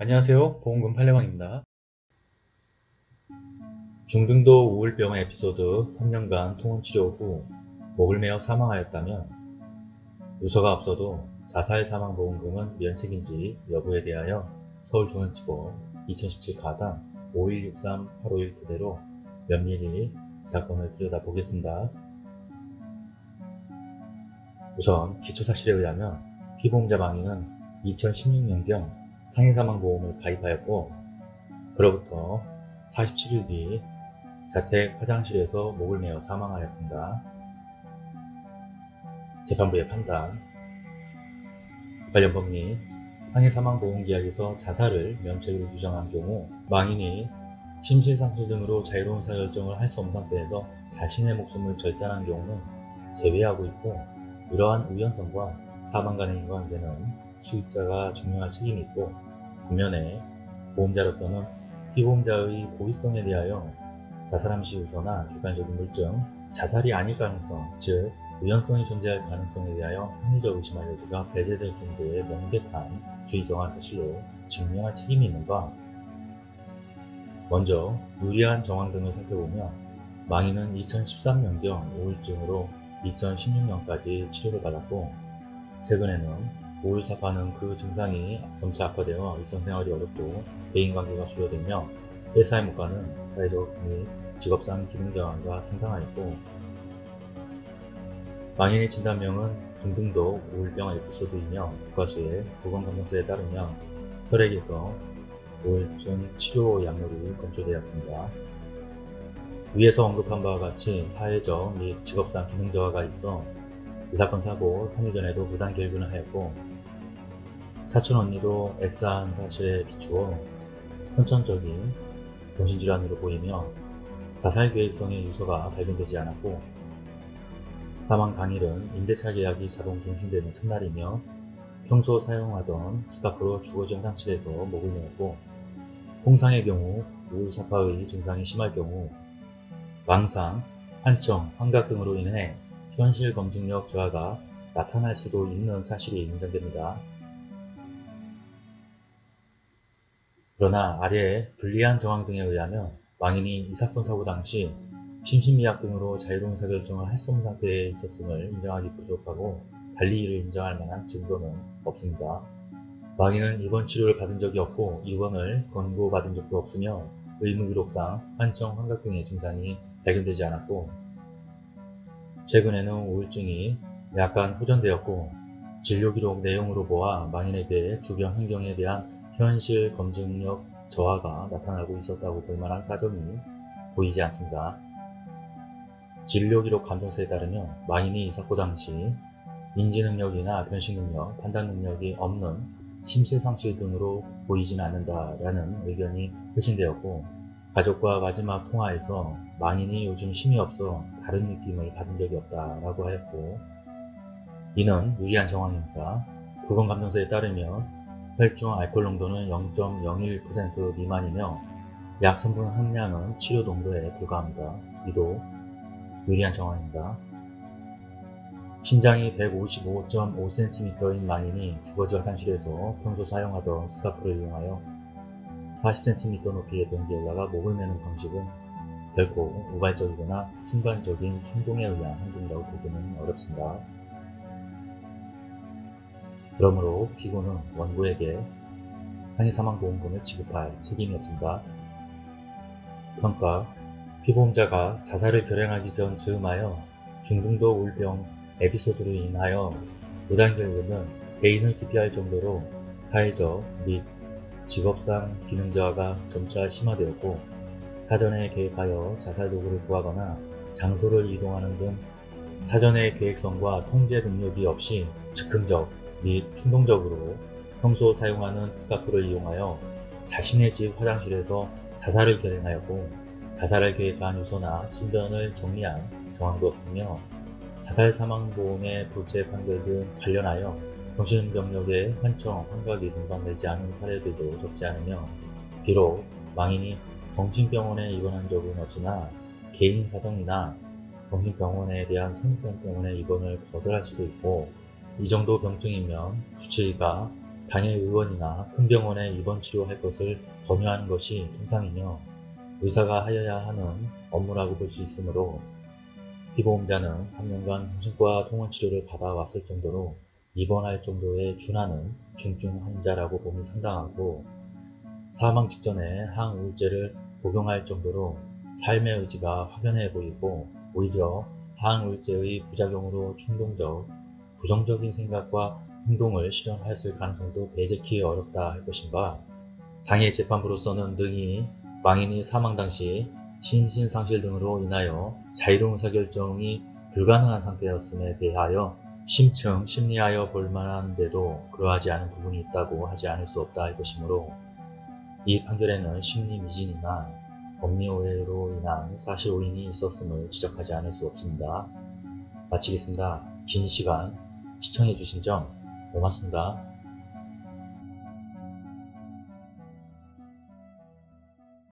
안녕하세요. 보험금 팔례방입니다. 중등도 우울병 에피소드 3년간 통원치료 후 목을 메어 사망하였다면 유서가 없어도 자살 사망보험금은 면책인지 여부에 대하여 서울중앙지법 2017 가단 5163-851 토대로 면밀히 사건을 들여다보겠습니다. 우선 기초사실에 의하면 피보험자 망인은 2016년경 상해사망보험을 가입하였고 그로부터 47일 뒤 자택 화장실에서 목을 메어 사망하였습니다. 재판부의 판단. 관련 법리 상해사망보험계약에서 자살을 면책으로 규정한 경우 망인이 심신상실 등으로 자유로운 의사결정을 할 수 없는 상태에서 자신의 목숨을 절단한 경우는 제외하고 있고 이러한 우연성과 사망 간의 인과관계는 수익자가 증명할 책임이 있고 반면에 보험자로서는 피보험자의 고의성에 대하여 자살함시 유서나 객관적인 물증, 자살이 아닐 가능성, 즉 우연성이 존재할 가능성에 대하여 합리적 의심할 여지가 배제될 정도의 명백한 주의정한 사실로 증명할 책임이 있는가? 먼저 유리한 정황 등을 살펴보며 망인은 2013년경 우울증으로 2016년까지 치료를 받았고 최근에는 우울사파는 그 증상이 점차 악화되어 일상생활이 어렵고 대인관계가 줄어들며 회사에 못 가는 사회적 및 직업상 기능저하가 상당하였고 망인의 진단명은 중등도 우울병 에피소드이며 국가수의 보건감정서에 따르면 혈액에서 우울증 치료 약물이 검출되었습니다. 위에서 언급한 바와 같이 사회적 및 직업상 기능저하가 있어 이 사건 사고 3일 전에도 부당 결근을 하였고 사촌 언니도 엑스한 사실에 비추어 선천적인 정신질환으로 보이며 자살 계획성의 유서가 발견되지 않았고 사망 당일은 임대차 계약이 자동 갱신되는 첫날이며 평소 사용하던 스카프로 주거지 화장실에서 목을 메었고 홍상의 경우 우울사파의 증상이 심할 경우 망상, 한청, 환각 등으로 인해 현실 검증력 저하가 나타날 수도 있는 사실이 인정됩니다. 그러나 아래의 불리한 정황 등에 의하면 망인이 이 사건 사고 당시 심신미약 등으로 자유로운 의사결정을 할 수 없는 상태에 있었음을 인정하기 부족하고 달리 이를 인정할 만한 증거는 없습니다. 망인은 입원 치료를 받은 적이 없고 입원을 권고받은 적도 없으며 의무기록상 한청, 환각 등의 증상이 발견되지 않았고 최근에는 우울증이 약간 호전되었고 진료기록 내용으로 보아 망인에게 주변 환경에 대한 현실 검증력 저하가 나타나고 있었다고 볼 만한 사정이 보이지 않습니다. 진료기록 감정서에 따르면 망인이 이 사고 당시 인지능력이나 변식능력, 판단능력이 없는 심실상실 등으로 보이진 않는다라는 의견이 회신되었고 가족과 마지막 통화에서 망인이 요즘 힘이 없어 다른 느낌을 받은 적이 없다라고 하였고 이는 유리한 정황입니다. 부검감정서에 따르면 혈중 알코올 농도는 0.01% 미만이며 약 성분 함량은 치료 농도에 불과합니다. 이도 유리한 정황입니다. 신장이 155.5cm인 망인이 주거지 화장실에서 평소 사용하던 스카프를 이용하여 40cm 높이의 변기에 올라가 목을 매는 방식은 결코 우발적이거나 순간적인 충동에 의한 행동이라고 보기는 어렵습니다. 그러므로 피고는 원고에게 상해사망보험금을 지급할 책임이 없습니다. 평가 피보험자가 자살을 결행하기 전 즈음하여 중등도 우울병 에피소드로 인하여 부당결근은 개인을 기피할 정도로 사회적 및 직업상 기능저하가 점차 심화되었고 사전에 계획하여 자살 도구를 구하거나 장소를 이동하는 등 사전의 계획성과 통제 능력이 없이 즉흥적 및 충동적으로 평소 사용하는 스카프를 이용하여 자신의 집 화장실에서 자살을 결행하였고 자살을 계획한 유서나 신변을 정리한 정황도 없으며 자살 사망보험의 불체 판결 등 관련하여 정신병력의 한청, 환각이 동반되지 않은 사례들도 적지 않으며 비록 망인이 정신병원에 입원한 적은 없으나 개인 사정이나 정신병원에 대한 선입견 때문에 입원을 거절할 수도 있고 이 정도 병증이면 주치의가 당해 의원이나 큰 병원에 입원 치료할 것을 권유하는 것이 통상이며 의사가 하여야 하는 업무라고 볼 수 있으므로 피보험자는 3년간 정신과 통원치료를 받아왔을 정도로 입원할 정도에 준하는 중증 환자라고 봄이 상당하고 사망 직전에 항우울제를 복용할 정도로 삶의 의지가 확연해 보이고 오히려 항우울제의 부작용으로 충동적, 부정적인 생각과 행동을 실현했을 가능성도 배제키 어렵다 할 것인가. 당해 재판부로서는 능히 망인이 사망 당시 심신상실 등으로 인하여 자유로운 의사결정이 불가능한 상태였음에 대하여 심층 심리하여 볼 만한데도 그러하지 않은 부분이 있다고 하지 않을 수 없다 할 것이므로 이 판결에는 심리미진이나 법리오해로 인한 사실 오인이 있었음을 지적하지 않을 수 없습니다. 마치겠습니다. 긴 시간 시청해주신 점 고맙습니다.